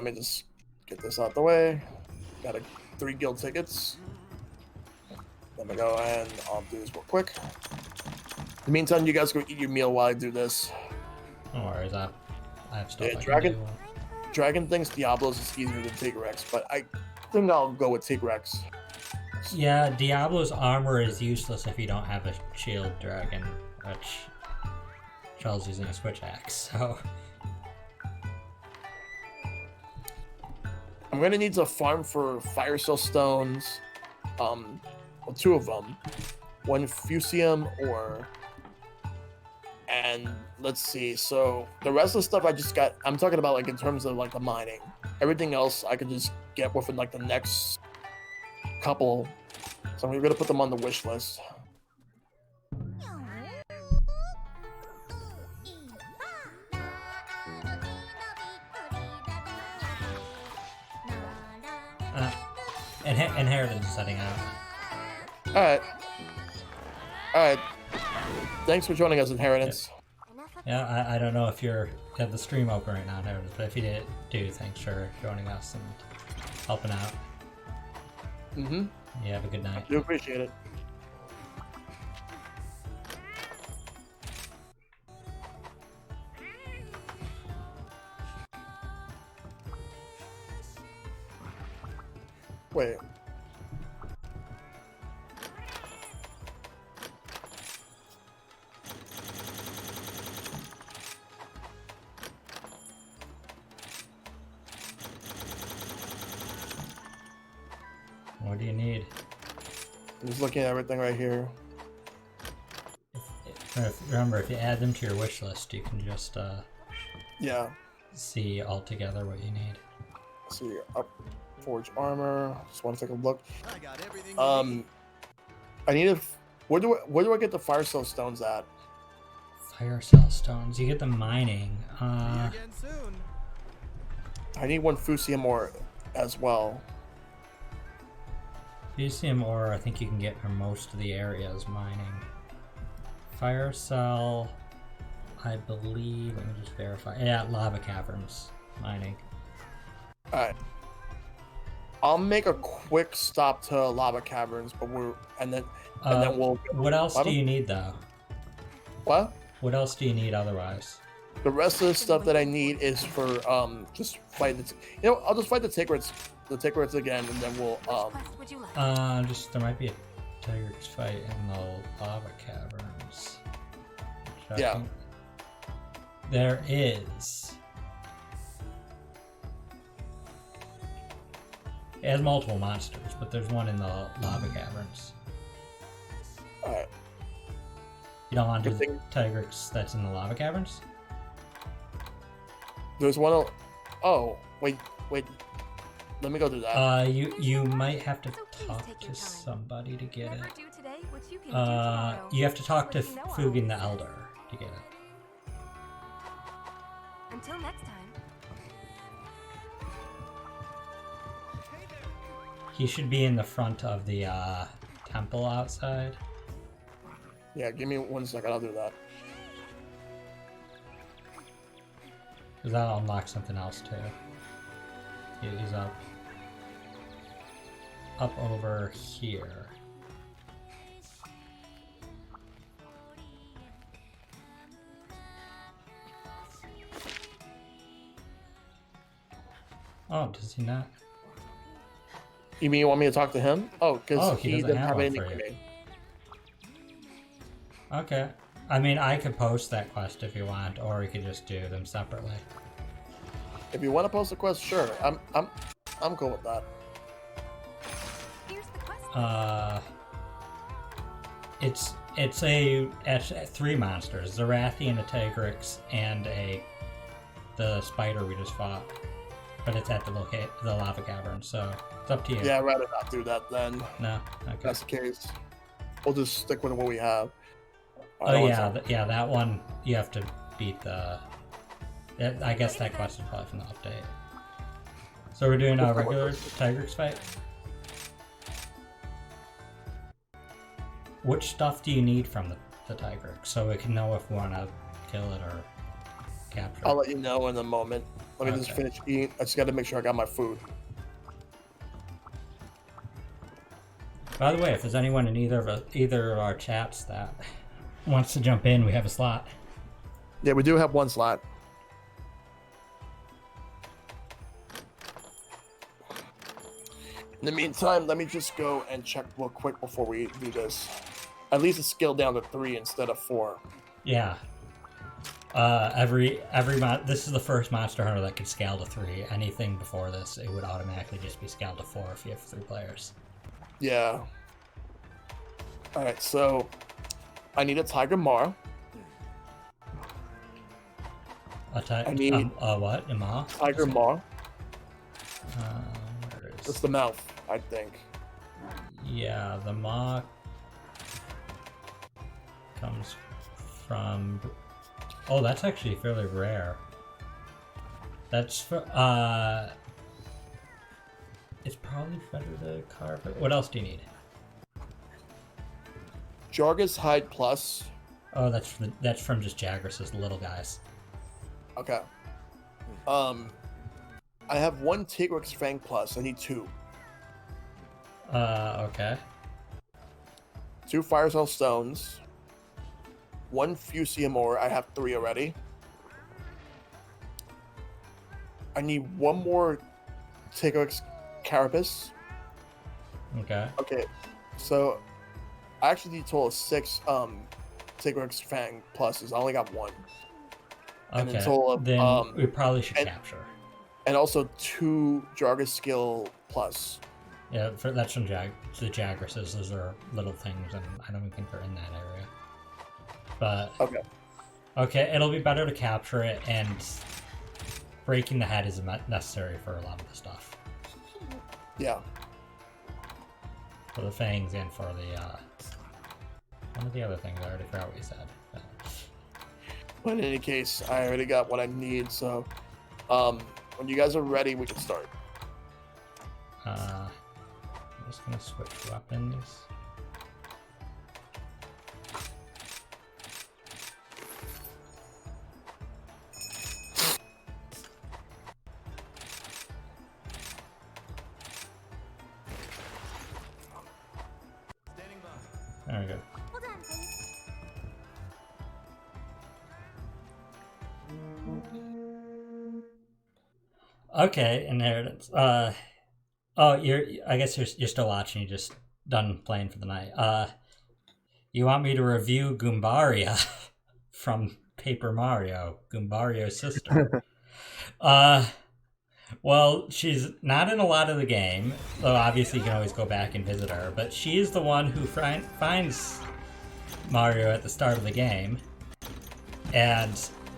let me just get this out the way. Got 3 guild tickets. Let me go and I'll do this real quick. In the meantime, you guys go eat your meal while I do this. No worries, I have stuff. Yeah, Dragon thinks Diablos is easier than Tigrex, but I think I'll go with Tigrex. Yeah, Diablo's armor is useless if you don't have a shield dragon, which Shell's using a switch axe, so... I'm gonna need to farm for fire cell stones, well, 2 of them, 1 fusium and let's see. So the rest of the stuff I just got, I'm talking about like in terms of like the mining. Everything else I can just get within like the next couple. So we're gonna put them on the wish list. Inheritance is setting out. Alright. Thanks for joining us, Inheritance. Yeah, I don't know if you have the stream open right now, Inheritance, but if you do, thanks for joining us and helping out. Mm-hmm. You have a good night. I do appreciate it. Wait. What do you need? I'm just looking at everything right here. Remember, if you add them to your wish list, you can just yeah, see all together what you need. Let's see, forge armor. Just want to take a look. I got everything I need a. Where do I get the fire cell stones at? Fire cell stones. You get them mining. again soon. I need 1 fusium ore as well. Fusium ore, I think you can get from most of the areas mining. Fire cell, I believe. Let me just verify. Yeah, lava caverns mining. All right. I'll make a quick stop to lava caverns, but and then we'll. What else do you need though? What? What else do you need otherwise? The rest of the stuff that I need is for just fight the. I'll just fight the Tigrex again, and then we'll there might be a Tigrex fight in the lava caverns. Yeah. There is. It has multiple monsters, but there's one in the lava caverns. Alright. You don't want to do the Tigrex that's in the lava caverns? There's one. Oh, wait. Let me go do that. You might have to talk to somebody to get it. You have to talk to Fugin the Elder to get it. Until next time. He should be in the front of the temple outside. Yeah, give me 1 second. I'll do that. Because that'll unlock something else too. He's up over here. Oh, does he not? You mean you want me to talk to him? Oh, because he doesn't didn't have one anything for for you. me. Okay. I mean, I could post that quest if you want, or we could just do them separately. If you want to post a quest, sure. I'm cool with that. Here's the quest. It's 3 monsters: Zarathian, a Tigrex, and the spider we just fought. But it's at the lava cavern, so it's up to you. Yeah, I'd rather not do that then. No, okay. If that's the case. We'll just stick with what we have. That one you have to beat the. I guess that quest is probably from the update. So we're doing a regular Tigrex fight. Which stuff do you need from the Tigrex so we can know if we want to kill it or capture it? I'll let you know in a moment. Let me just Okay. finish eating. I just got to make sure I got my food. By the way, if there's anyone in either of our chats that wants to jump in, we have a slot. Yeah, we do have one slot. In the meantime, let me just go and check real quick before we do this. At least it's scaled down to 3 instead of 4. Yeah. This is the first Monster Hunter that could scale to 3. Anything before this, it would automatically just be scaled to 4 if you have 3 players. Yeah. Alright, so I need a Tiger Mar. I need- what? Ima? Tiger Mar. Where is It's the mouth, I think. Yeah, the maw comes from. Oh, that's actually fairly rare. That's for, it's probably better to carve it. What else do you need? Jargus Hide Plus. Oh, that's from just Jagras, the little guys. Okay. I have 1 Tigrex Fang Plus. I need 2. Okay. 2 Fire Cell Stones. 1 Fusium Ore. I have 3 already. I need 1 more Tigrex Carapace. Okay. Okay, so I actually need a total of 6 Tigrex Fang Pluses. I only got 1. And Okay. a total of, Then we probably should and- capture. And also 2 Jargus Skill Plus. Yeah, that's from the Jagras. Those are little things, and I don't even think they're in that area. But Okay. okay, it'll be better to capture it, and breaking the head is necessary for a lot of the stuff, Yeah. for the fangs and for the one of the other things. I already forgot what you said. But in any case, I already got what I need, so when you guys are ready, we can start. I'm just gonna switch weapons. Standing by. There we go. Hold on, please. Okay, inheritance. Oh, I guess you're still watching. You just done playing for the night. You want me to review Goombaria from Paper Mario, Goombario's sister? Well, she's not in a lot of the game, though obviously you can always go back and visit her, but she is the one who finds Mario at the start of the game. And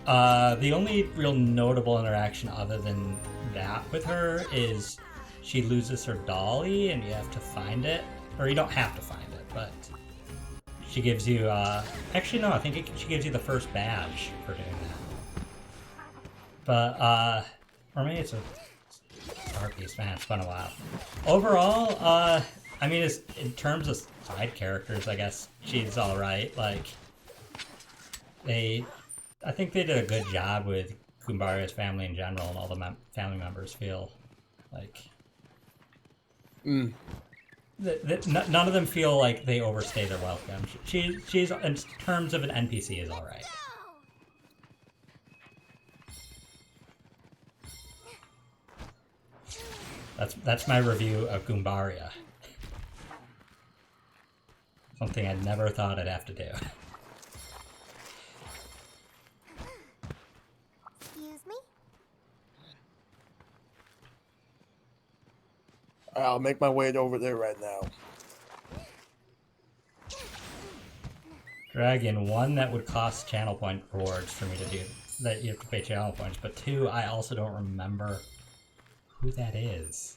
the only real notable interaction other than that with her is she loses her dolly and you have to find it. Or you don't have to find it, but she gives you, actually no, I think she gives you the first badge for doing that. But, for me it's a art piece, man, it's been a while. Overall, I mean, in terms of side characters, I guess she's alright. Like, I think they did a good job with Goombaria's family in general, and all the family members feel like none of them feel like they overstay their welcome. She's in terms of an NPC is all right. That's my review of Goombaria. Something I never thought I'd have to do. Excuse me? I'll make my way over there right now. Dragon, 1, that would cost channel point rewards for me to do. That you have to pay channel points. But 2, I also don't remember who that is.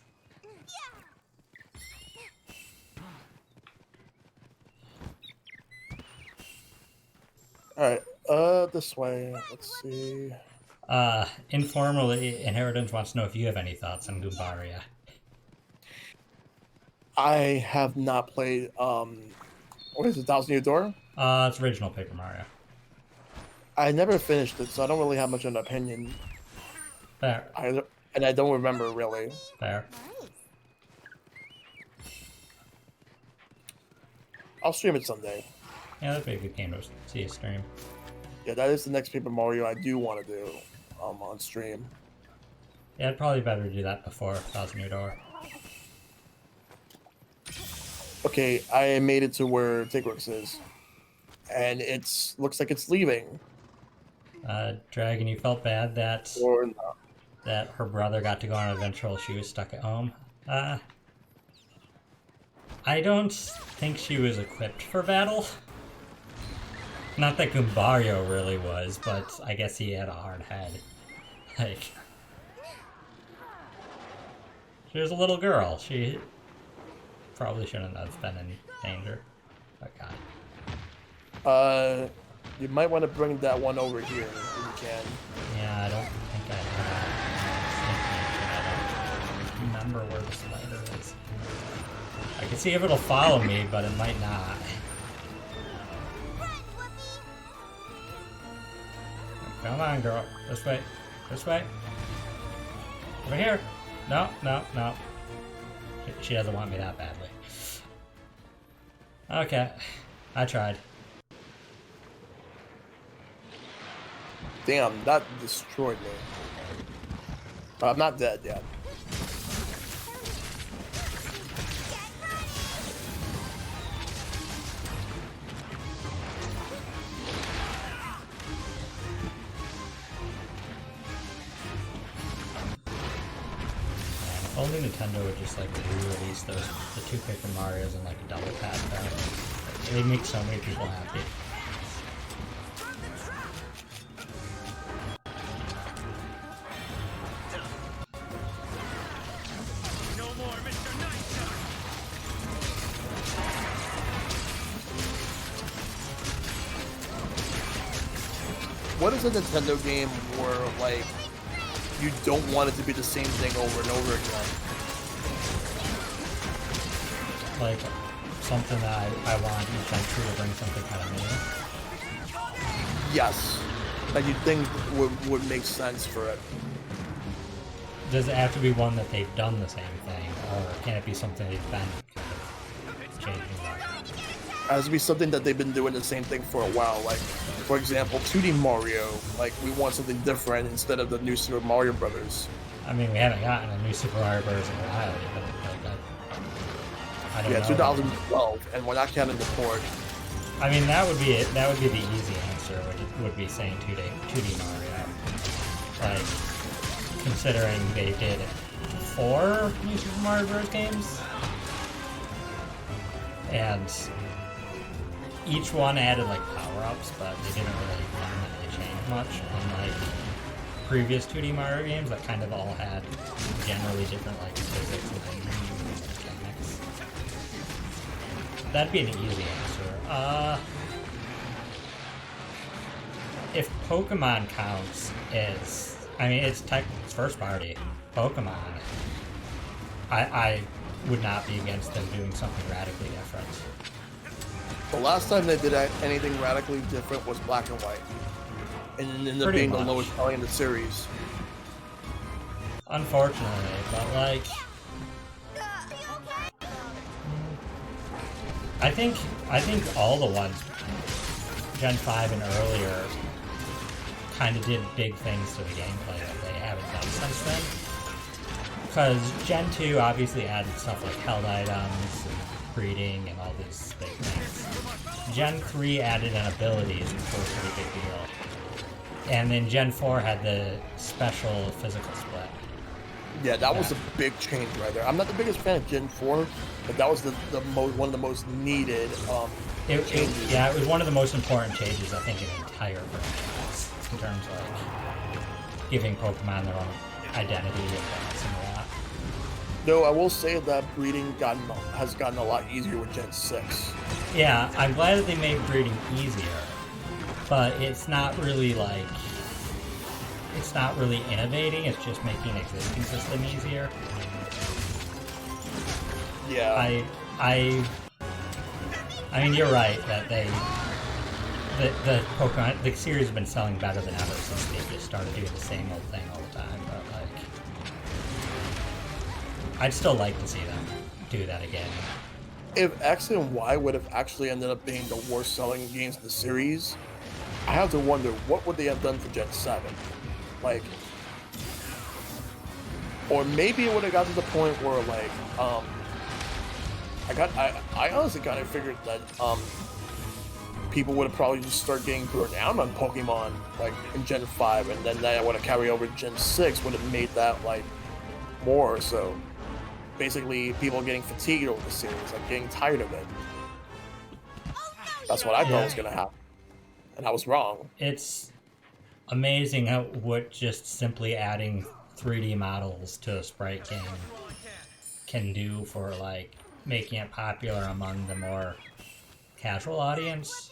Alright, this way. Let's see. Informally, Inheritance wants to know if you have any thoughts on Goombaria. I have not played, what is it, Thousand Year Door? It's original Paper Mario. I never finished it, so I don't really have much of an opinion. Fair. And I don't remember really. Fair. Nice. I'll stream it someday. Yeah, that'd be a good game to see a stream. Yeah, that is the next Paper Mario I do want to do on stream. Yeah, it'd probably better to do that before Thousand Year Door. Okay, I made it to where Tigrex is, and looks like it's leaving. Dragon, you felt bad that Or not. that her brother got to go on an adventure while she was stuck at home. I don't think she was equipped for battle. Not that Goombario really was, but I guess he had a hard head. Like, she was a little girl. She probably shouldn't have been in danger. Oh god. You might want to bring that one over here if you can. Yeah, I don't think I have. I don't remember where the spider is. I can see if it'll follow me, but it might not. Come on, girl. This way. This way. Over here. No, no, no. She doesn't want me that badly. Okay. I tried. Damn, that destroyed me. I'm not dead yet. If only Nintendo would just like re-release the two Paper Marios in like a double pack though. They make so many people happy. No more, Mr. Nice Guy. What is a Nintendo game where, like, you don't want it to be the same thing over and over again? Like something that I want each entry to bring something kind of new. Yes. That you think would make sense for it. Does it have to be one that they've done the same thing, or can it be something they've been kind of changing about? It has to be something that they've been doing the same thing for a while. Like, for example, 2D Mario. Like, we want something different instead of the new Super Mario Brothers. I mean, we haven't gotten a new Super Mario Bros. In a while, but like, I don't know. Yeah, 2012, and we're not counting the port. I mean, that would be it. That would be the easy answer. Would be saying 2D Mario. Like, considering they did 4 new Super Mario Bros. Games, and each one added like power-ups, but they didn't really fundamentally change much. Unlike previous 2D Mario games that kind of all had generally different like physics and mechanics. That'd be an easy answer. If Pokemon counts as, I mean, it's first party Pokemon. I would not be against them doing something radically different. The last time they did anything radically different was Black and White. And it ended up Pretty being much. the lowest selling in the series. Unfortunately, but like, I think all the ones Gen 5 and earlier kind of did big things to the gameplay that they haven't done since then. Because Gen 2 obviously added stuff like held items and breeding and all these big things. Gen 3 added an abilities, which was a pretty big deal. And then Gen 4 had the special physical split. Yeah, that was a big change right there. I'm not the biggest fan of Gen 4, but that was one of the most needed changes. Yeah, it was one of the most important changes, I think, in the entire franchise, in terms of like, giving Pokemon their own identity and some of that. Though I will say that breeding has gotten a lot easier with Gen 6. Yeah, I'm glad that they made breeding easier, but it's not really like, it's not really innovating, it's just making an existing system easier. Yeah. I mean, you're right that the Pokemon, the series has been selling better than ever since they just started doing the same old thing all the time, but I'd still like to see them do that again. If X and Y would have actually ended up being the worst selling games in the series, I have to wonder what would they have done for Gen 7? Like, or maybe it would have got to the point where like I honestly kind of figured that people would have probably just start getting burned out on Pokemon like in Gen 5, and then that would have carried over to Gen 6 would have made that like more so. Basically, people getting fatigued over the series, like getting tired of it. That's what I thought was gonna happen, and I was wrong. It's amazing how what just simply adding 3D models to a sprite game can do for like making it popular among the more casual audience,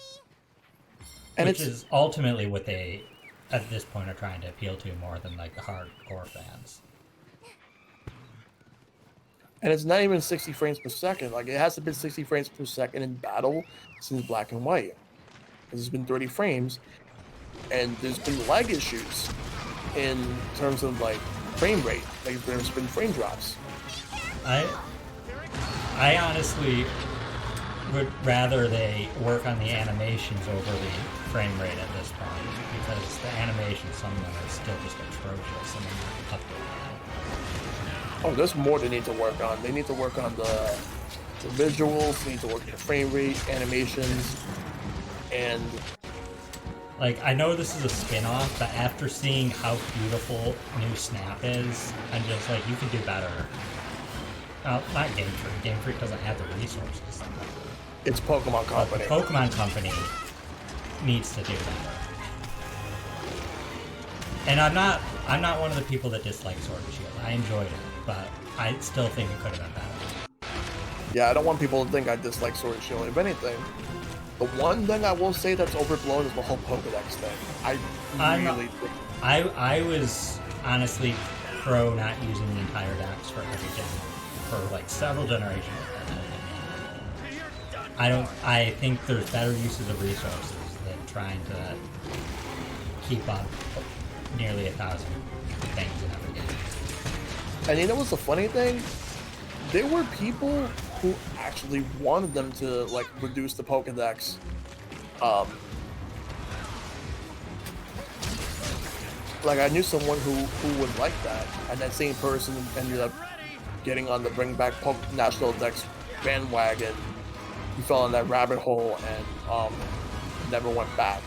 And which is ultimately what they at this point are trying to appeal to more than like the hardcore fans. And it's not even 60 frames per second. Like, it hasn't been 60 frames per second in battle since Black and White. It's been 30 frames, and there's been lag issues in terms of like frame rate. Like, there's been frame drops. I honestly would rather they work on the animations over the frame rate at this point, because the animations, some of them are still just atrocious and they're not up to that. Oh, there's more they need to work on. They need to work on the visuals, they need to work on the frame rate, animations, and... Like, I know this is a spin-off, but after seeing how beautiful new Snap is, I'm just like, you could do better. Well, not Game Freak. Game Freak doesn't have the resources. It's Pokemon Company. But the Pokemon Company needs to do better. And I'm not one of the people that dislike Sword and Shield. I enjoyed it, but I still think it could have been better. Yeah, I don't want people to think I dislike Sword and Shield. If anything, the one thing I will say that's overblown is the whole Pokedex thing. I was honestly pro not using the entire Dex for every gen for like several generations. I think there's better uses of resources than trying to keep up nearly 1,000 things in every game. And you know what's the funny thing? There were people who actually wanted them to like reduce the Pokedex. Like, I knew someone who would like that, and that same person ended up getting on the Bring Back National Dex bandwagon. He fell in that rabbit hole and never went back.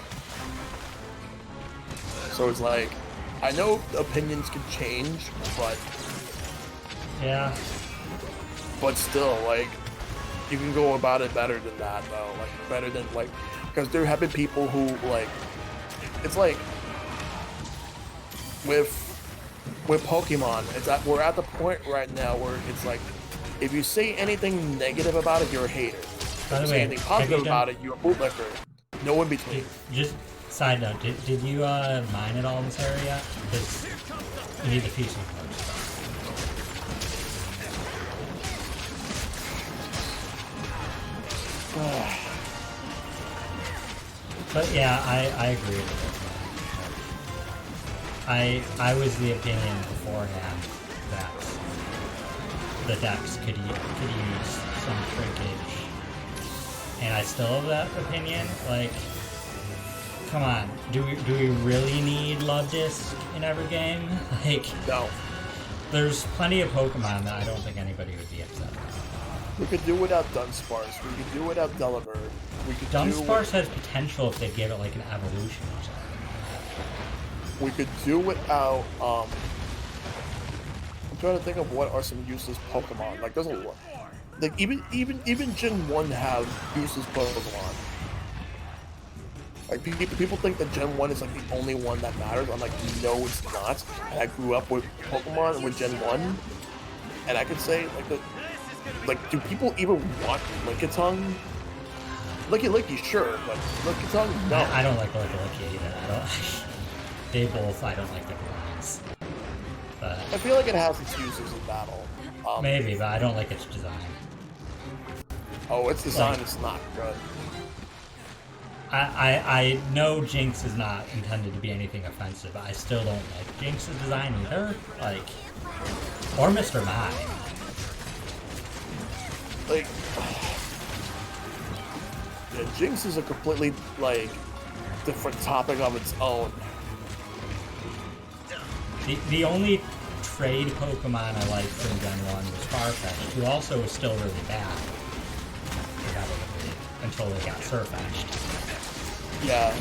So it's like, I know opinions can change, but yeah, but still, like, you can go about it better than that, though. Like, better than like, because there have been people who like, it's like with Pokemon, we're at the point right now where it's like, if you say anything negative about it, you're a hater. By the If you way, say anything positive about it, you're a bootlegger. No in between. Just side note, did you mine at all in this area? Because you need to feed some first. But yeah, I agree with it. I was the opinion beforehand that the Dex could use some shrinkage, and I still have that opinion. Like, come on, do we really need Love Disc in every game? Like, No. there's plenty of Pokemon that I don't think anybody would be upset about. We could do without Dunsparce. We could do without Delibird. We could Dunsparce has potential if they give it like an evolution or something. We could do without. I'm trying to think of what are some useless Pokemon. Like, there's a lot. Like, even Gen 1 have useless Pokemon. Like, people think that Gen 1 is like the only one that matters. I'm like, no, it's not. And I grew up with Pokemon with Gen 1, and I could say like, do people even want Lickitung? Licky, sure, but Lickitung, no. I don't like Licky either. I don't like their designs. But I feel like it has its uses in battle. maybe, but I don't like its design. Oh, its design is not good. I know Jinx is not intended to be anything offensive, but I still don't like Jinx's design either. Like, or Mr. Mime. like, yeah, Jinx is a completely like different topic of its own. The only trade Pokemon I liked from Gen 1 was Farfetch'd, who also was still really bad. Until they got Surfetched. Yeah,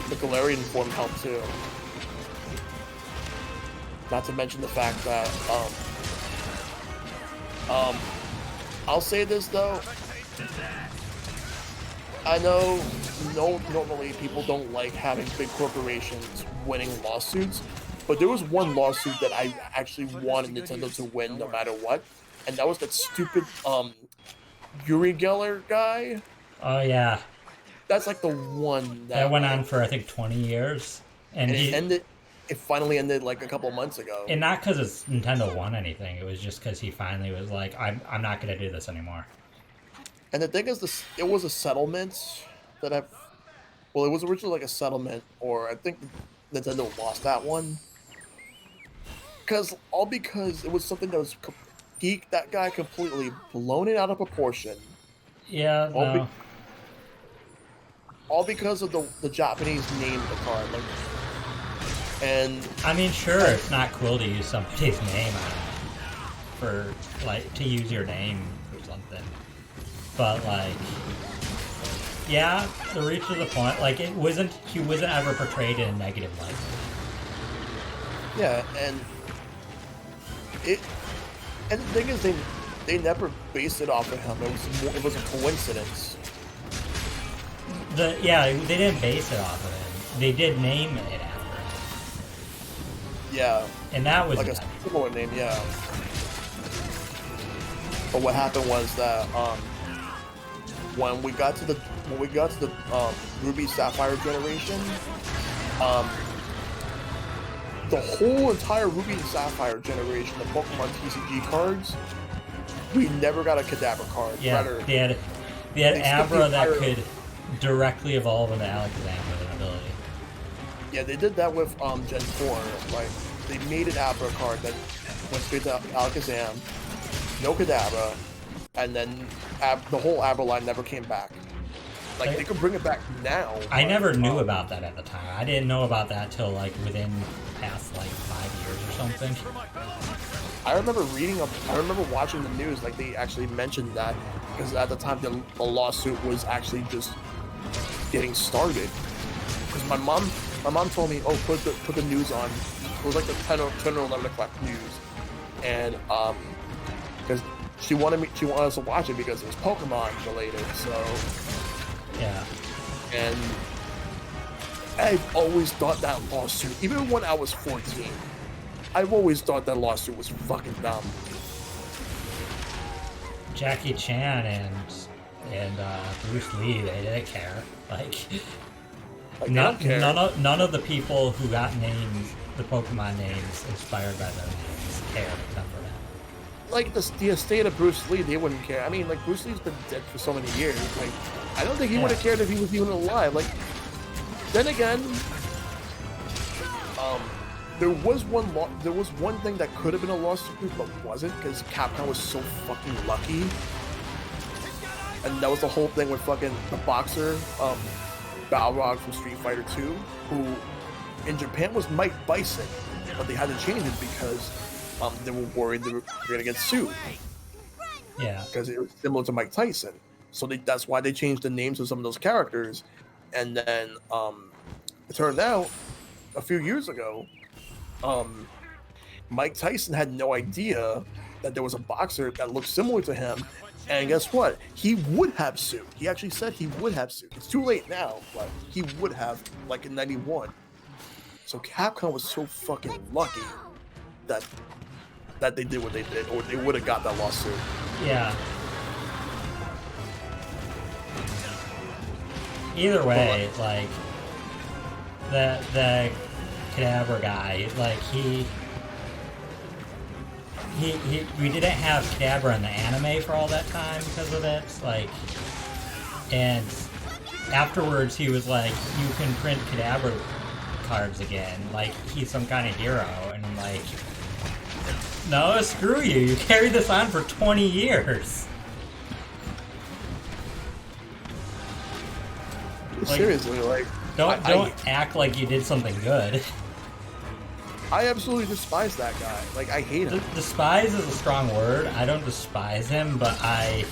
the Galarian form helped too. Not to mention the fact that, I'll say this though. I know normally people don't like having big corporations winning lawsuits, but there was one lawsuit that I actually wanted Nintendo to win no matter what, and that was that stupid Uri Geller guy. Oh yeah. That's like the one that went on for I think 20 years, and it finally ended like a couple months ago. And not because Nintendo won anything; it was just because he finally was like, "I'm not going to do this anymore." And the thing is, it was a settlement that it was originally like a settlement, or I think Nintendo lost that one because it was something that was that guy completely blown it out of proportion. Yeah. No. All because of the Japanese name of the card, like, and I mean, sure, it's not cool to use somebody's name for like to use your name for something, but like, yeah, to reach to the point, like he wasn't ever portrayed in a negative light. Yeah, and the thing is, they never based it off of him. It was a coincidence. They didn't base it off of him. They did name it after him. Yeah. And that was like a similar name, yeah. But what happened was that when we got to the Ruby Sapphire generation, the whole entire Ruby and Sapphire generation of Pokemon TCG cards, we never got a Kadabra card. Yeah, they had Abra that could directly evolve into Alakazam with an ability. Yeah, they did that with Gen 4. Like, they made an Abra card that went straight to Alakazam, no Kadabra, and then the whole Abra line never came back. Like, they could bring it back now. I never knew about that at the time. I didn't know about that till like within the past like 5 years or something. I remember watching the news, like they actually mentioned that, because at the time the lawsuit was actually just getting started. Because my mom told me, oh, put the news on. It was like the 10 or 11 o'clock news, and because she wanted us to watch it because it was Pokemon related. So yeah, and I've always thought that lawsuit, even when I was 14, I've always thought that lawsuit was fucking dumb. Jackie Chan and Bruce Lee, they didn't care. Like none of the people who got named the Pokemon names inspired by their names cared except for that. Like the estate of Bruce Lee, they wouldn't care. I mean, like Bruce Lee's been dead for so many years. Like, I don't think he would have cared if he was even alive. Like, then again, there was one thing that could have been a lawsuit, but wasn't, because Capcom was so fucking lucky. And that was the whole thing with fucking the boxer, Balrog from Street Fighter 2, who in Japan was Mike Bison, but they had to change it because they were worried they were gonna get sued. Yeah. Because it was similar to Mike Tyson. So that's why they changed the names of some of those characters. And then it turned out a few years ago, Mike Tyson had no idea that there was a boxer that looked similar to him. And guess what? He would have sued. He actually said he would have sued. It's too late now, but he would have, like in '91. So Capcom was so fucking lucky that they did what they did, or they would have got that lawsuit. Yeah. Either way, like the Kadabra guy, like we didn't have Kadabra in the anime for all that time because of it. Like, and afterwards he was like, you can print Kadabra cards again, like he's some kind of hero, and I'm like, no, screw you, you carried this on for 20 years. Seriously, like Don't act like you did something good. I absolutely despise that guy. Like, I hate him. Despise is a strong word. I don't despise him, but I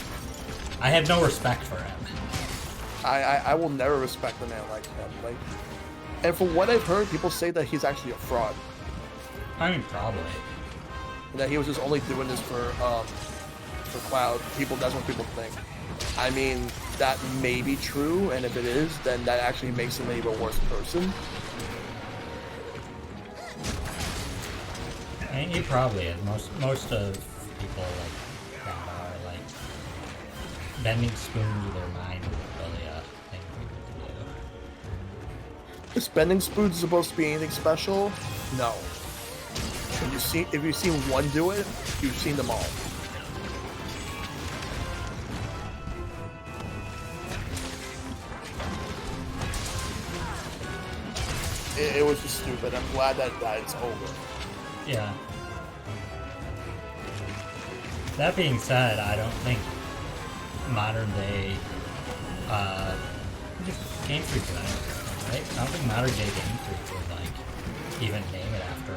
have no respect for him. I will never respect a man like him. Like, and from what I've heard, people say that he's actually a fraud. I mean, probably. That he was just only doing this for clout. That's what people think. I mean, that may be true, and if it is, then that actually makes him an even worse person. I mean, he probably is. Most of people like that are like bending spoons with their mind is really a thing people can do. Is bending spoons supposed to be anything special? No. If you've seen one do it, you've seen them all. It was just stupid. I'm glad that it's over. Yeah. That being said, I don't think modern day Game Freak would, right? I don't think modern day Game Freak would like even name it after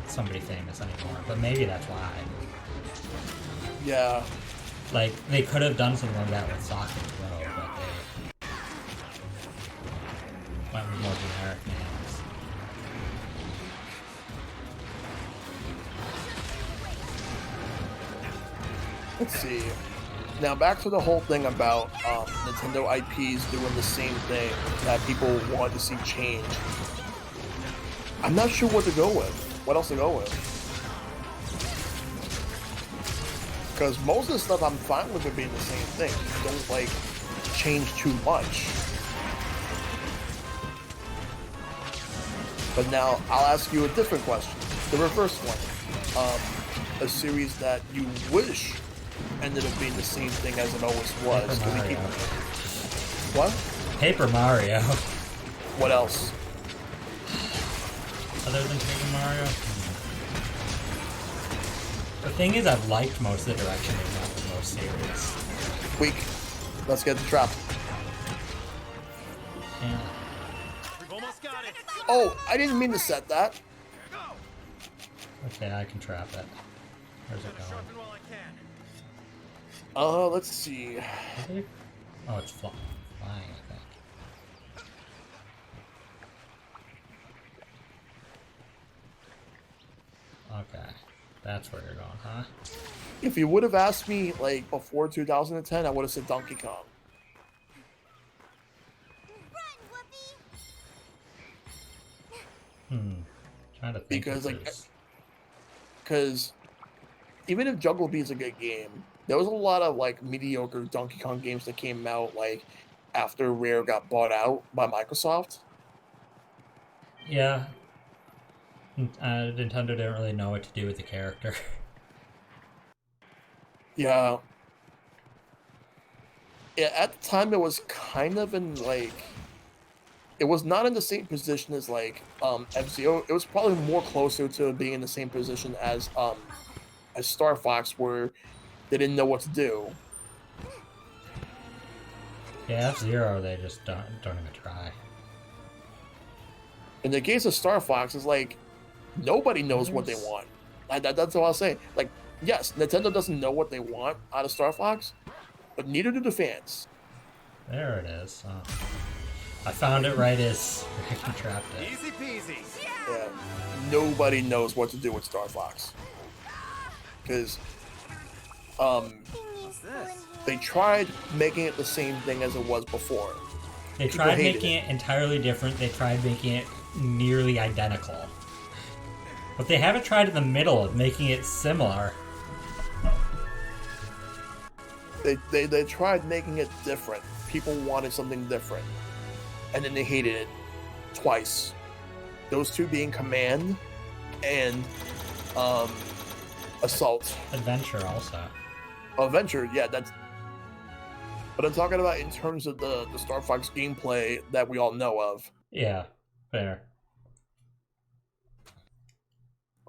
somebody famous anymore. But maybe that's why. Yeah. Like they could have done something like that with Soccer Pro, but they went with more generic names. Let's see. Now back to the whole thing about Nintendo IPs doing the same thing that people want to see change. I'm not sure what to go with. What else to go with? Because most of the stuff I'm fine with it being the same thing. Don't like change too much. But now I'll ask you a different question. The reverse one. A series that you wish ended up being the same thing as it always was. Paper Mario. What? Paper Mario. What else? Other than Paper Mario? The thing is, I've liked most of the direction they've gone with most series. Weak. Let's get the trap. Yeah. We've almost got it. Oh, I didn't mean to set that. Okay, I can trap it. Where's it going? Sharpen while I can. Let's see. Oh, it's flying, I think. Okay, that's where you're going, huh? If you would have asked me like before 2010, I would have said Donkey Kong. Trying to think. Because because even if Jungle Beat's a good game, there was a lot of like mediocre Donkey Kong games that came out like after Rare got bought out by Microsoft. Yeah. Nintendo didn't really know what to do with the character. Yeah. Yeah, at the time it was kind of in like it was not in the same position as like F-Zero. It was probably more closer to being in the same position as Star Fox, where they didn't know what to do. Yeah, F-Zero, they just don't even try. In the case of Star Fox, it's like nobody knows what they want. That's all I'll say. Like, yes, Nintendo doesn't know what they want out of Star Fox, but neither do the fans. There it is. Oh. I found it right as I trapped it. Easy peasy. Yeah, nobody knows what to do with Star Fox because they tried making it the same thing as it was before. They tried making it entirely different. They tried making it nearly identical. But they haven't tried in the middle of making it similar. They tried making it different. People wanted something different. And then they hated it twice. Those two being Command and Assault. Adventure also. Adventure, yeah, that's... But I'm talking about in terms of the Star Fox gameplay that we all know of. Yeah, fair.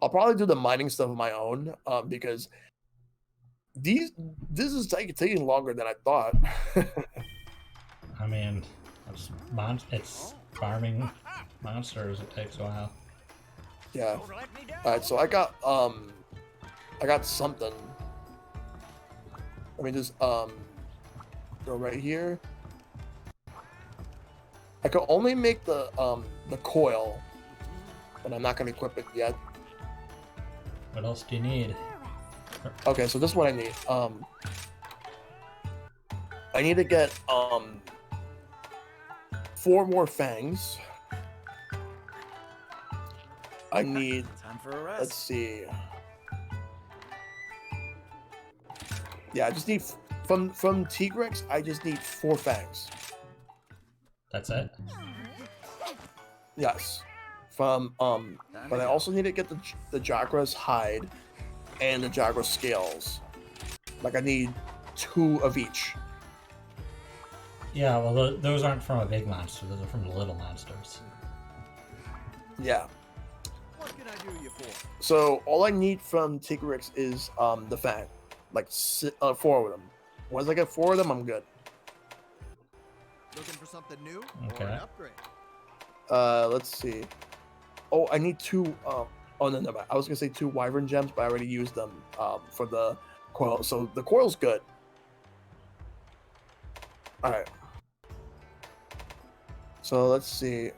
I'll probably do the mining stuff of my own, because this is taking longer than I thought. I mean, It's farming monsters. It takes a while. Yeah. Alright, so I got something. Let me just go right here. I can only make the coil, but I'm not gonna equip it yet. What else do you need? Okay, so this is what I need. I need to get 4 more fangs. I need, Time for a rest. let's see. Yeah, I just need from Tigrex. I just need 4 fangs. That's it? Yes. From but I also need to get the Jagra's hide and the Jagra scales. Like I need 2 of each. Yeah, well, those aren't from a big monster. Those are from the little monsters. Yeah. What can I do you for? So all I need from Tigrex is the fang, like 4 of them. Once I get 4 of them, I'm good. Looking for something new Okay. or an upgrade? Let's see. Oh, I need 2. Oh no, I was gonna say 2 wyvern gems, but I already used them for the coil. So the coil's good. All right. So let's see.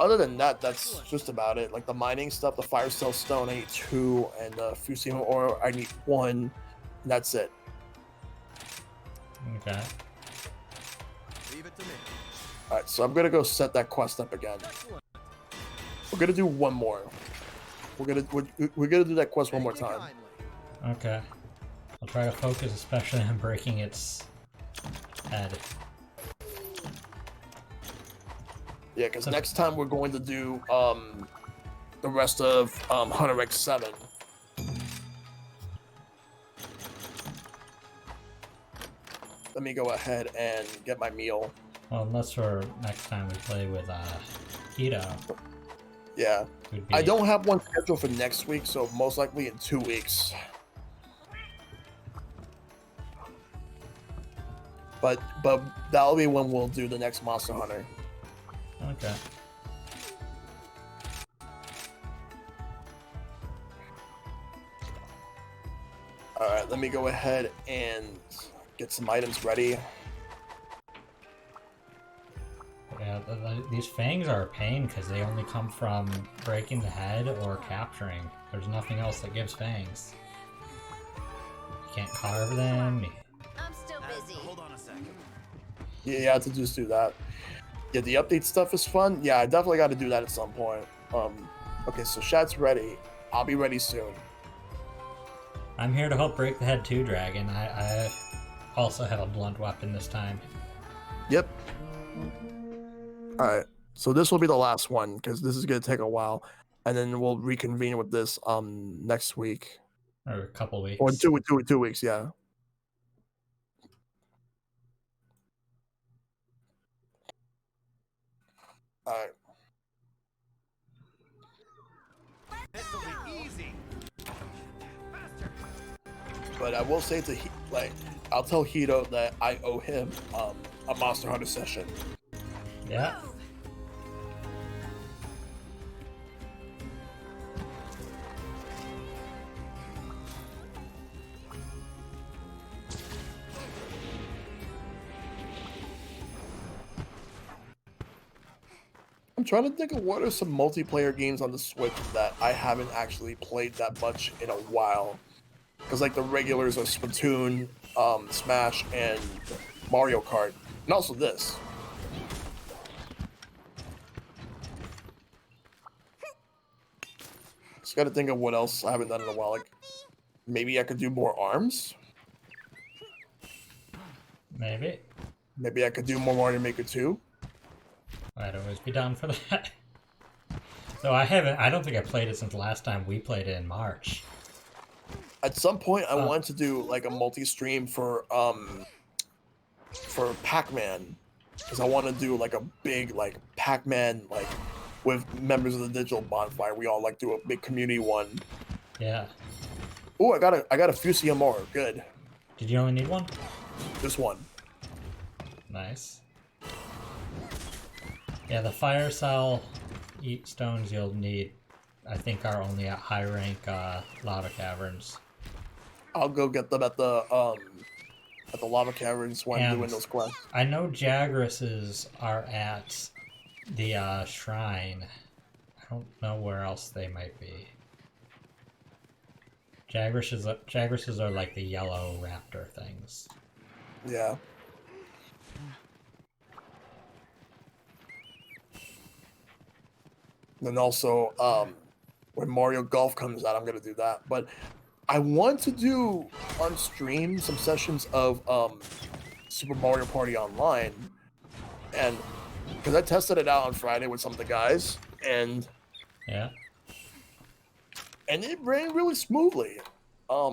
Other than that, that's just about it. Like the mining stuff, the fire cell stone, I need 2, and the fusium ore, I need 1. And that's it. Okay. Leave it to me. All right, so I'm gonna go set that quest up again. Excellent. We're gonna do one more. We're gonna do that quest one more Thank you time. kindly. Okay. I'll try to focus especially on breaking its head. Yeah, because next time we're going to do the rest of Hunter X7. Let me go ahead and get my meal. Well, unless for next time we play with Hito. Yeah. Would be... I don't have one scheduled for next week, so most likely in 2 weeks. But that'll be when we'll do the next Monster Hunter. Okay. Alright, let me go ahead and get some items ready. Yeah, these fangs are a pain because they only come from breaking the head or capturing. There's nothing else that gives fangs. You can't carve them. I'm still busy. Hold on a second. Yeah, you have to just do that. Yeah, the update stuff is fun. Yeah, I definitely got to do that at some point. Okay, so Shad's ready. I'll be ready soon. I'm here to help break the head too, Dragon. I also have a blunt weapon this time. Yep. Alright, so this will be the last one, because this is going to take a while. And then we'll reconvene with this next week. Or a couple weeks. Or 2 weeks, yeah. Alright. This'll be easy. Faster. But I will say to I'll tell Hito that I owe him a Monster Hunter session. Yeah. I'm trying to think of what are some multiplayer games on the Switch that I haven't actually played that much in a while. Because like the regulars are Splatoon, Smash, and Mario Kart, and also this. Just gotta think of what else I haven't done in a while. Like maybe I could do more arms. Maybe. Maybe I could do more Mario Maker 2. I'd always be down for that. So I don't think I played it since the last time we played it in March. At some point, I wanted to do like a multi-stream for Pac-Man, because I want to do like a big like Pac-Man like with members of the Digital Bonfire. We all like do a big community one. Yeah. Oh, I got a Fusium ore. Good. Did you only need one? Just one. Nice. Yeah, the fire cell stones you'll need, I think, are only at high rank lava caverns. I'll go get them at the lava caverns when And doing those quests. I know Jagris's are at the shrine. I don't know where else they might be. Jagris's are like the yellow raptor things. Yeah. And then also, when Mario Golf comes out, I'm gonna do that. But I want to do on stream some sessions of Super Mario Party Online, and because I tested it out on Friday with some of the guys, and Yeah. it ran really smoothly. I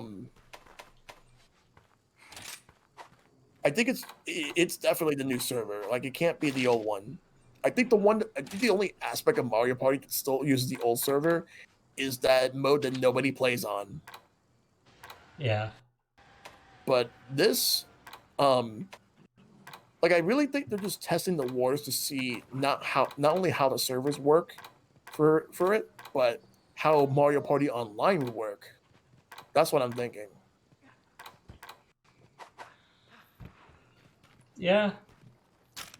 think it's definitely the new server. Like it can't be the old one. I think the only aspect of Mario Party that still uses the old server is that mode that nobody plays on. Yeah. But this, like I really think they're just testing the waters to see not only how the servers work for it, but how Mario Party Online would work. That's what I'm thinking. Yeah.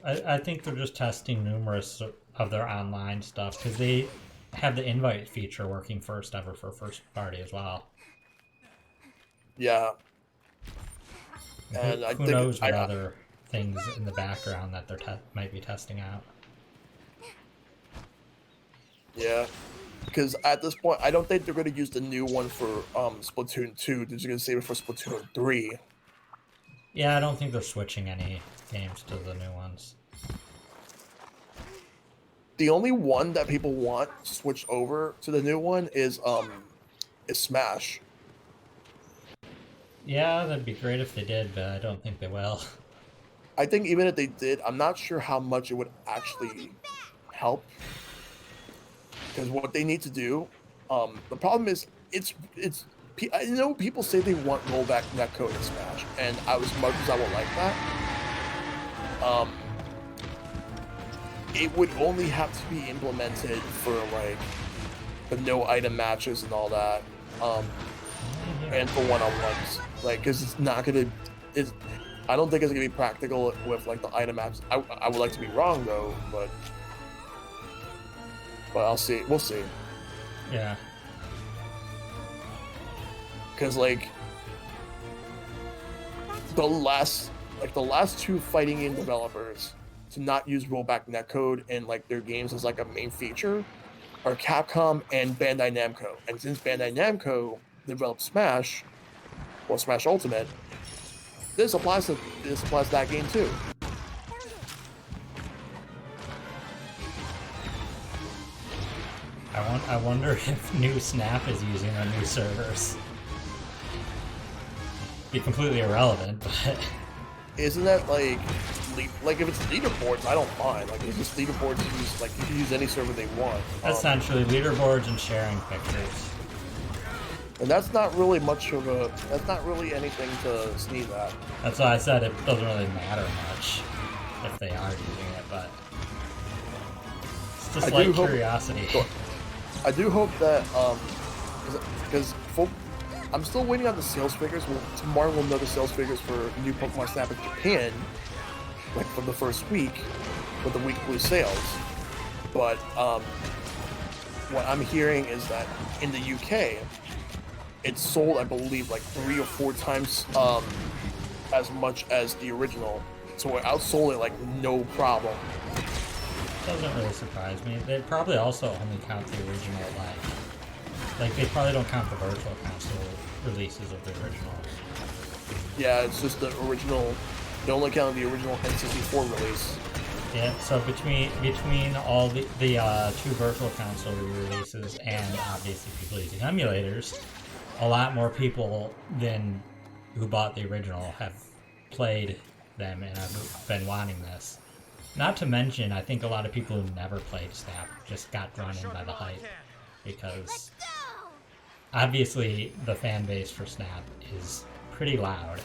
I think they're just testing numerous of their online stuff because they have the invite feature working first ever for first party as well. Yeah. And Who knows what other things in the background that they're might be testing out. Yeah. Because at this point, I don't think they're going to use the new one for Splatoon 2. They're just going to save it for Splatoon 3. Yeah, I don't think they're switching any games to the new ones. The only one that people want switched over to the new one is Smash. Yeah, that'd be great if they did, but I don't think they will. I think even if they did, I'm not sure how much it would actually help. Because what they need to do, the problem is, I know people say they want rollback netcode in Smash, and as much as I would like that, it would only have to be implemented for like the no item matches and all that, and for one-on-ones. Like, because it's not gonna, I don't think it's gonna be practical with like the item matches. I would like to be wrong though, but I'll see. We'll see. Yeah. Because like the last two fighting game developers to not use rollback netcode in like their games as like a main feature are Capcom and Bandai Namco. And since Bandai Namco developed Smash, well, Smash Ultimate, this applies to that game too. I wonder if new Snap is using our new servers. Be completely irrelevant, but Isn't that like if it's leaderboards, I don't mind. Like it's just leaderboards use like you can use any server they want. essentially leaderboards and sharing pictures. And that's not really anything to sneeze at. That's why I said it doesn't really matter much if they are using it, but it's just like curiosity. I do hope that because I'm still waiting on the sales figures. Tomorrow we'll know the sales figures for new Pokemon Snap in Japan, like from the first week with the weekly sales. But what I'm hearing is that in the UK, it's sold, I believe, like 3 or 4 times as much as the original. So it outsold it like no problem. Doesn't really surprise me. They probably also only count the original, like they probably don't count the virtual console releases of the original. Yeah, it's just the original. They only count the original N64 release. Yeah, so between all the 2 virtual console releases and obviously people using emulators, a lot more people than who bought the original have played them and have been wanting this. Not to mention, I think a lot of people who never played Snap just got drawn in by the hype, because obviously the fan base for Snap is pretty loud.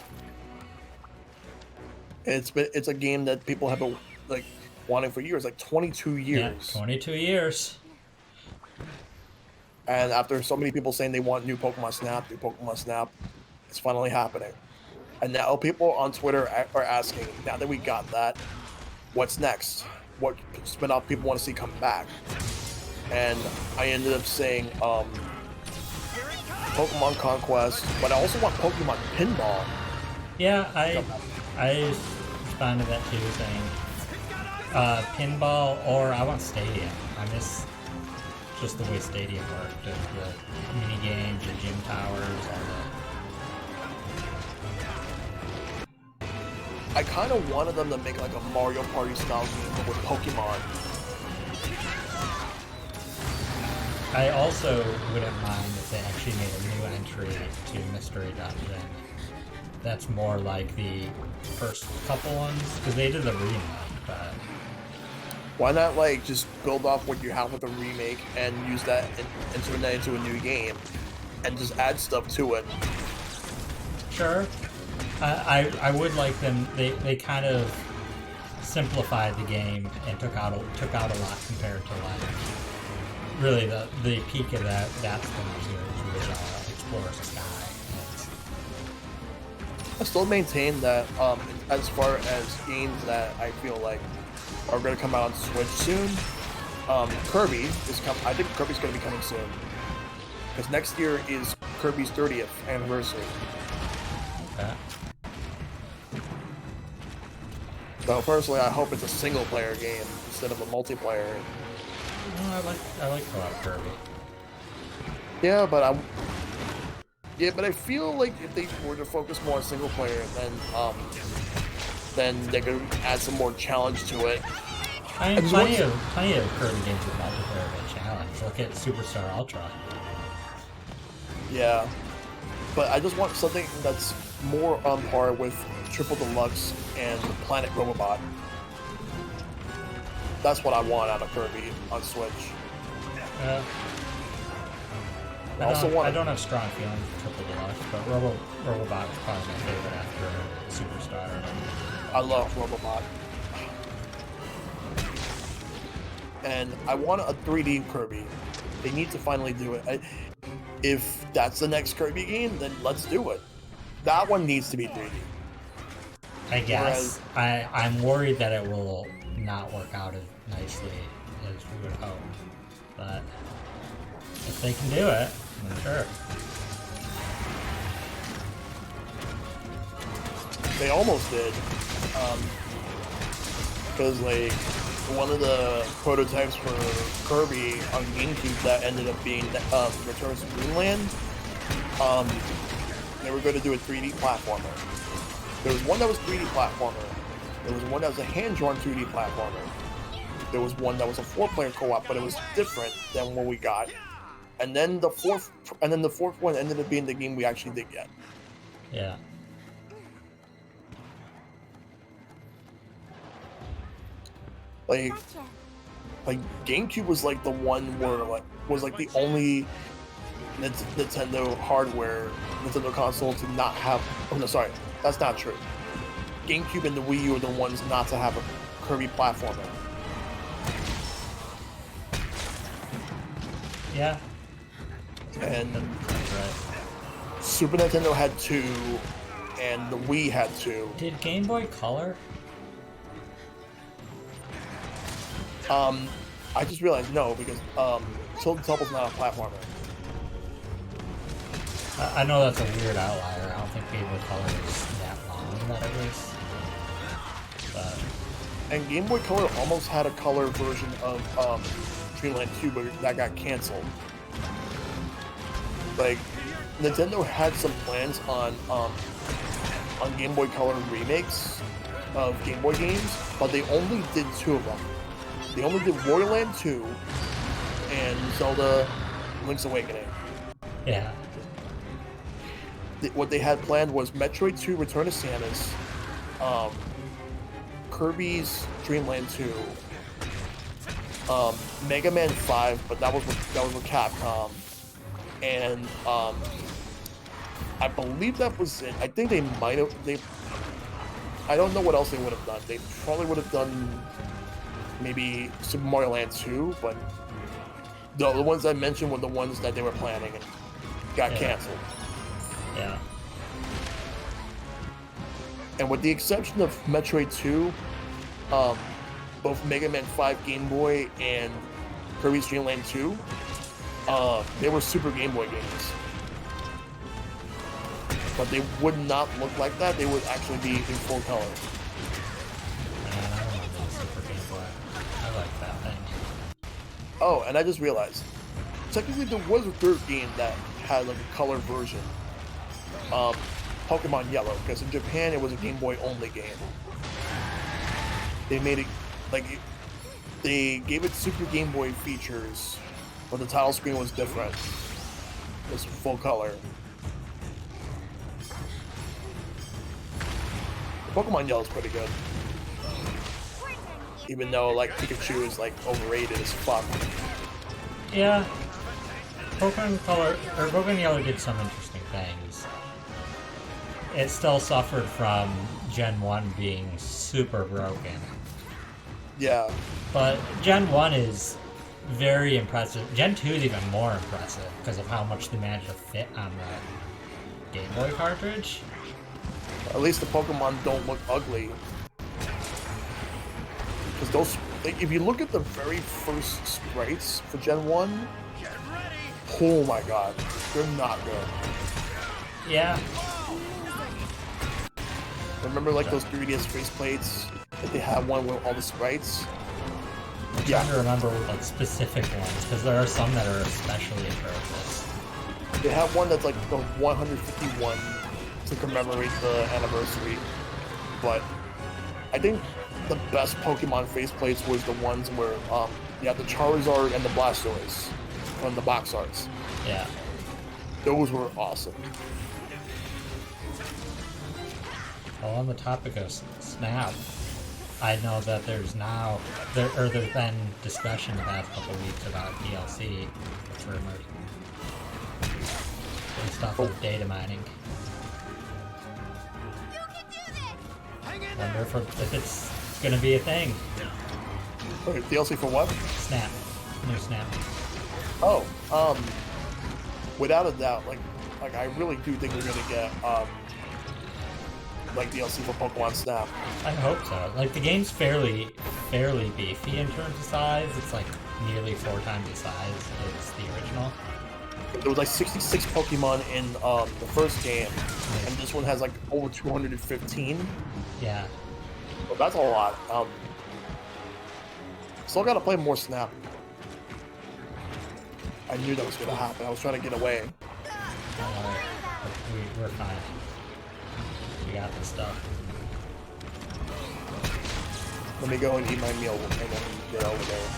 It's a game that people have been like wanting for years, like 22 Yeah, years. 22 years. And after so many people saying they want new Pokemon Snap, it's finally happening. And now people on Twitter are asking, now that we got that, what's next? What spin-off people want to see come back? And I ended up saying Pokemon Conquest, but I also want Pokemon Pinball. Yeah, I responded to that too, saying pinball, or I want Stadium. I miss just the way Stadium worked, and the mini games, the gym towers, all that. I kind of wanted them to make like a Mario Party style game but with Pokemon. I also wouldn't mind if they actually made a new entry to Mystery Dungeon. That's more like the first couple ones, because they did the remake, but... Why not like just build off what you have with a remake and use that and turn that into a new game and just add stuff to it? Sure. I would like them. They kind of simplified the game and took out a lot compared to like really the peak of that Splinter series was Explorer's Sky. I still maintain that as far as games that I feel like are going to come out on Switch soon, Kirby is I think Kirby's going to be coming soon because next year is Kirby's 30th anniversary. Okay. So personally, I hope it's a single-player game instead of a multiplayer. No, I like co-op Kirby. Yeah, but I feel like if they were to focus more on single-player, then they could add some more challenge to it. I mean, plenty of Kirby games with multiplayer have a challenge. Look at Superstar Ultra. Yeah, but I just want something that's more on par with Triple Deluxe and Planet Robobot. That's what I want out of Kirby on Switch. I don't have strong feelings for Triple Deluxe, but Robobot is probably my favorite after Superstar. I love Robobot. And I want a 3D Kirby. They need to finally do it. If that's the next Kirby game, then let's do it. That one needs to be 3D. I guess. I'm worried that it will not work out as nicely as we would hope. But if they can do it, I'm sure. They almost did. Because like one of the prototypes for Kirby on GameCube that ended up being Returns to Dreamland, they were going to do a 3D platformer. There was one that was 3D platformer. There was one that was a hand-drawn 2D platformer. There was one that was a 4-player co-op, but it was different than what we got. And then the fourth one ended up being the game we actually did get. Yeah. Like GameCube was like the one where was like the only Nintendo console to not have. Oh no, sorry, that's not true. GameCube and the Wii U are the ones not to have a Kirby platformer. Yeah. And That's right. Super Nintendo had 2, and the Wii had 2. Did Game Boy Color? I just realized no, because Tilted Topple's not a platformer. I know that's a weird outlier. I don't think Game Boy Color is that long that it was. But And Game Boy Color almost had a color version of Dreamland 2, but that got canceled. Like, Nintendo had some plans on Game Boy Color remakes of Game Boy games, but they only did 2 of them. They only did Wario Land 2 and Zelda Link's Awakening. yeah. What they had planned was Metroid 2 Return to Samus, Kirby's Dream Land 2, Mega Man 5, but that was with Capcom, and I believe that was it. I think they might have I don't know what else they would have done. They probably would have done maybe Super Mario Land 2, but the ones I mentioned were the ones that they were planning and got canceled. Yeah. And with the exception of Metroid 2, both Mega Man 5 Game Boy and Kirby's Dream Land 2, they were Super Game Boy games. But they would not look like that. They would actually be in full color. Man, I remember the Super Game Boy. I like that thing. Oh, and I just realized, technically there was a third game that had like a color version. Pokemon Yellow, because in Japan it was a Game Boy only game. They made it they gave it Super Game Boy features, but the title screen was different. It was full color. Pokemon Yellow is pretty good. Even though like Pikachu is like overrated as fuck. Yeah. Pokemon Yellow did some interesting things. It still suffered from Gen 1 being super broken. Yeah. But Gen 1 is very impressive. Gen 2 is even more impressive because of how much they managed to fit on the Game Boy cartridge. At least the Pokemon don't look ugly. Because those, if you look at the very first sprites for Gen 1, oh my god, they're not good. Yeah. Remember like those 3DS faceplates that they had one with all the sprites? I'm trying to remember like specific ones because there are some that are especially atrocious. They have one that's like the 151 to commemorate the anniversary, but I think the best Pokemon faceplates was the ones where you have the Charizard and the Blastoise from the box arts. Yeah. Those were awesome. Well, on the topic of Snap, I know that there's been discussion the past couple weeks about DLC rumors and stuff with data mining. Wonder if it's gonna be a thing. Wait, DLC for what? Snap. New Snap. Oh, without a doubt, like I really do think we're gonna get like DLC for Pokemon Snap. I hope so. Like the game's fairly beefy in terms of size. It's like nearly 4 times the size as the original. There was like 66 Pokemon in the first game, and this one has like over 215. Yeah. Well, that's a lot. Still gotta play more Snap. I knew that was gonna happen. I was trying to get away. Don't worry. We're fine. We got this stuff. Let me go and eat my meal and then get over there.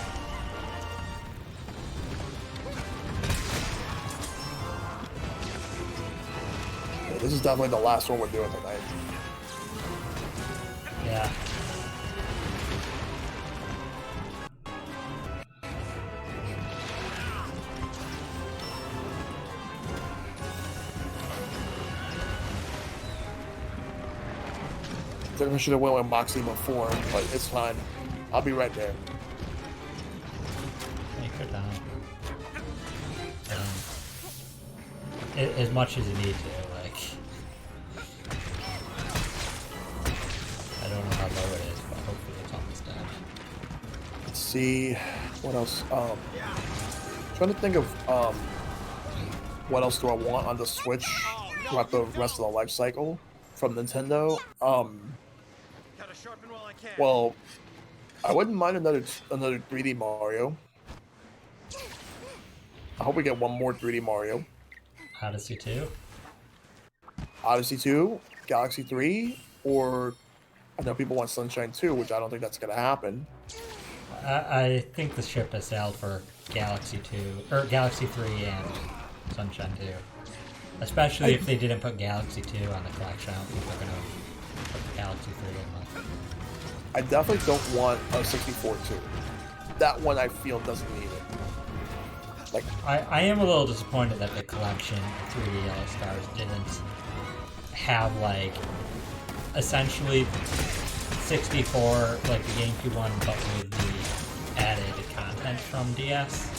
Yeah, this is definitely the last one we're doing tonight. Yeah. I should have went with Moxley before, but it's fine. I'll be right there. Take her down. As much as you need to, like. I don't know how low it is, but hopefully it's almost dead. Let's see what else. Trying to think of what else do I want on the Switch throughout the rest of the life cycle from Nintendo. Well, I wouldn't mind another 3D Mario. I hope we get one more 3D Mario. Odyssey 2? Odyssey 2, Galaxy 3, or I know people want Sunshine 2, which I don't think that's going to happen. I think the ship has sailed for Galaxy 2, or Galaxy 3 and Sunshine 2. Especially if they didn't put Galaxy 2 on the collection. I don't think they're going to put Galaxy 3 in the... I definitely don't want a 64 2. That one I feel doesn't need it. Like, I am a little disappointed that the collection of 3D Yellow Stars didn't have like essentially 64, like the GameCube one, but with the added content from DS.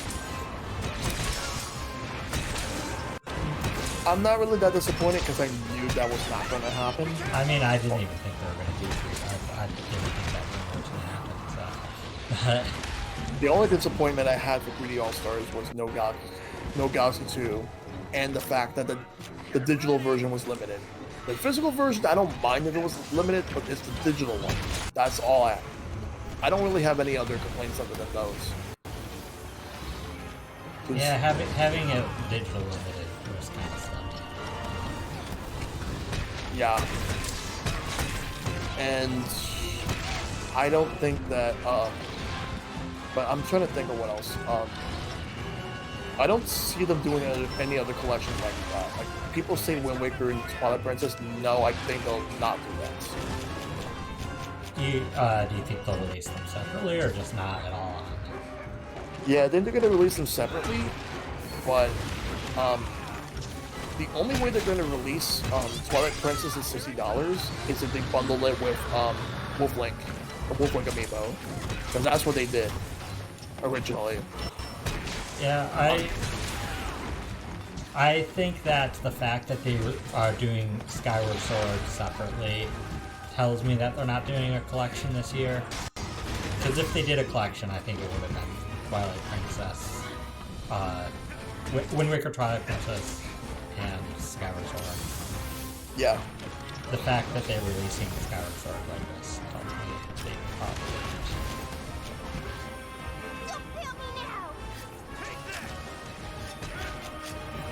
I'm not really that disappointed because I knew that was not going to happen. I mean, I didn't even think they were going to do 3. I didn't think that rumor was going to happen, so. The only disappointment I had for 3D All Stars was no Galaxy 2, and the fact that the digital version was limited. The physical version, I don't mind if it was limited, but it's the digital one. That's all I don't really have any other complaints other than those. Yeah, having it digital limited was kind of slumped. Yeah. And I don't think that, but I'm trying to think of what else. I don't see them doing any other collections like that. Like, people say Wind Waker and Twilight Princess. No, I think they'll not do that. Do you think they'll release them separately or just not at all? Yeah, I think they're gonna release them separately, but the only way they're gonna release Twilight Princess at $60 is if they bundle it with Wolf Link amiibo, because that's what they did originally. Yeah, I think that the fact that they are doing Skyward Sword separately tells me that they're not doing a collection this year. Because if they did a collection, I think it would have been Twilight Princess, Wind Waker, Twilight Princess, and Skyward Sword. Yeah. The fact that they're releasing Skyward Sword like this tells me they probably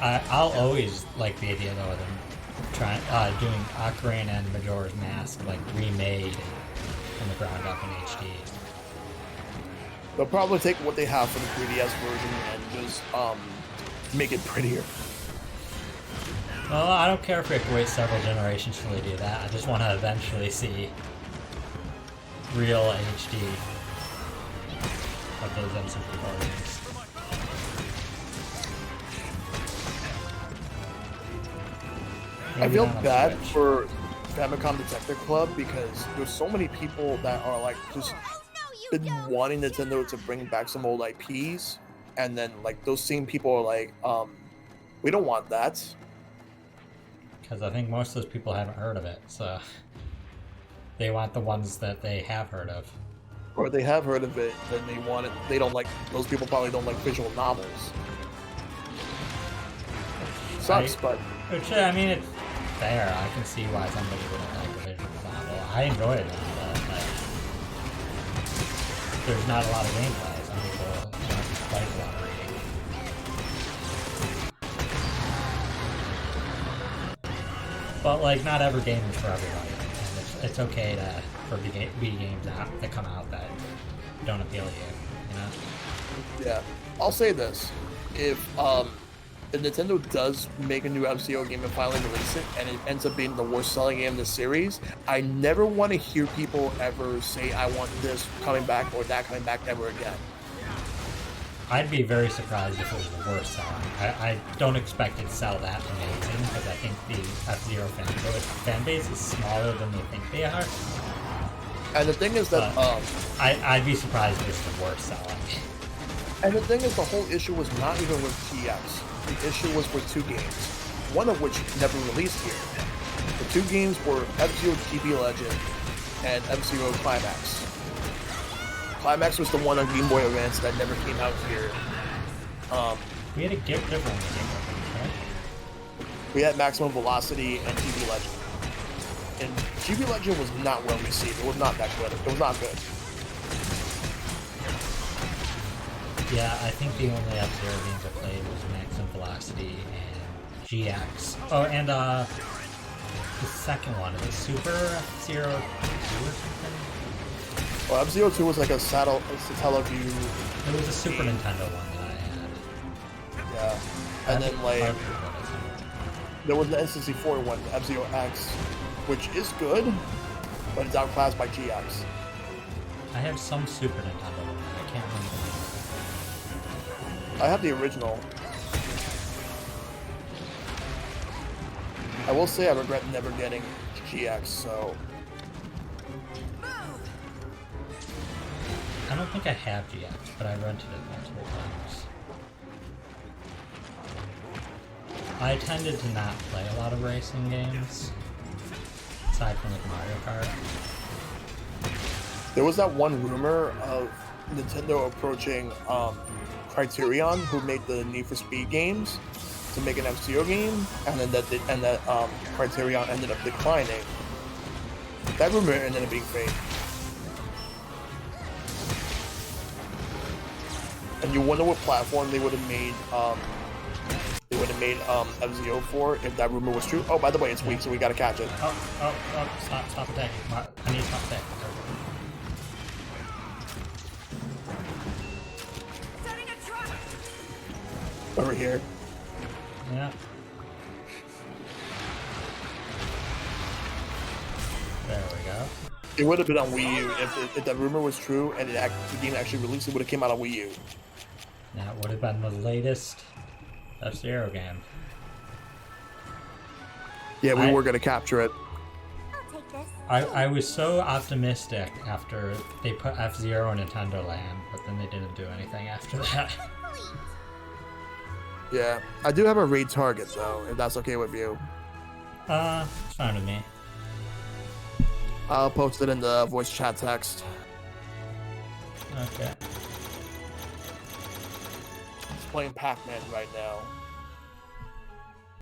I'll always like the idea though of them doing Ocarina and Majora's Mask like remade from the ground up in HD. They'll probably take what they have for the 3DS version and just make it prettier. Well, I don't care if we have to wait several generations till they do that. I just want to eventually see real HD of those N64 games. I feel bad for Famicom Detective Club because there's so many people that are like just been wanting Nintendo to bring back some old IPs, and then like those same people are like, we don't want that. Because I think most of those people haven't heard of it, so they want the ones that they have heard of. Or they have heard of it, then they want it. They don't like. Those people probably don't like visual novels. Sucks, but which I mean, it's fair. I can see why somebody wouldn't like a visual novel. I enjoy it, but there's not a lot of gameplay. Some people don't like a lot of reading. But like, not every game is for everybody, and it's okay for Wii games that come out that don't appeal to you, you know? yeah, I'll say this: if Nintendo does make a new F-Zero game and finally release it, and it ends up being the worst selling game in the series, I never want to hear people ever say, I want this coming back or that coming back ever again. I'd be very surprised if it was the worst selling. I don't expect it to sell that amazing, because I think the F-Zero fan base is smaller than they think they are. And the thing is that... I'd be surprised if it's the worst selling. And the thing is, the whole issue was not even with GX. The issue was with two games, one of which never released here. The two games were F-Zero GB Legend and F-Zero Climax. Climax was the one on Game Boy Advance that never came out here. We had a gift different right? We had Maximum Velocity and GB Legend. And GB Legend was not well received. It was not that good. It was not good. Yeah, I think the only F-Zero games I played was Maximum Velocity and GX. Oh, and the second one, is it Super F-Zero 2 or something? Well, F-Zero 2 was like a Satellaview. It was a Super Nintendo one that I had. Yeah. And then like there was the N64 one, F-Zero X, which is good, but it's outclassed by GX. I have some Super Nintendo one. I can't remember. I have the original. I will say I regret never getting GX, so don't think I have yet, but I rented it multiple times. I tended to not play a lot of racing games, aside from like Mario Kart. There was that one rumor of Nintendo approaching Criterion, who made the Need for Speed games, to make an F-Zero game, and then that Criterion ended up declining. That rumor ended up being fake. And you wonder what platform they would have made F-Zero for if that rumor was true. Oh, by the way, it's weak, so we gotta catch it. Oh, stop attacking. I need to stop attacking. Setting a trap. Over here. Yeah. There we go. It would have been on Wii U if that rumor was true and the game actually released. It would have came out on Wii U. That would have been the latest F-Zero game. Yeah, we were gonna capture it. I'll take this. I was so optimistic after they put F-Zero in Nintendo Land, but then they didn't do anything after that. Yeah, I do have a raid target though, if that's okay with you. It's fine with me. I'll post it in the voice chat text. Okay. He's playing Pac-Man right now.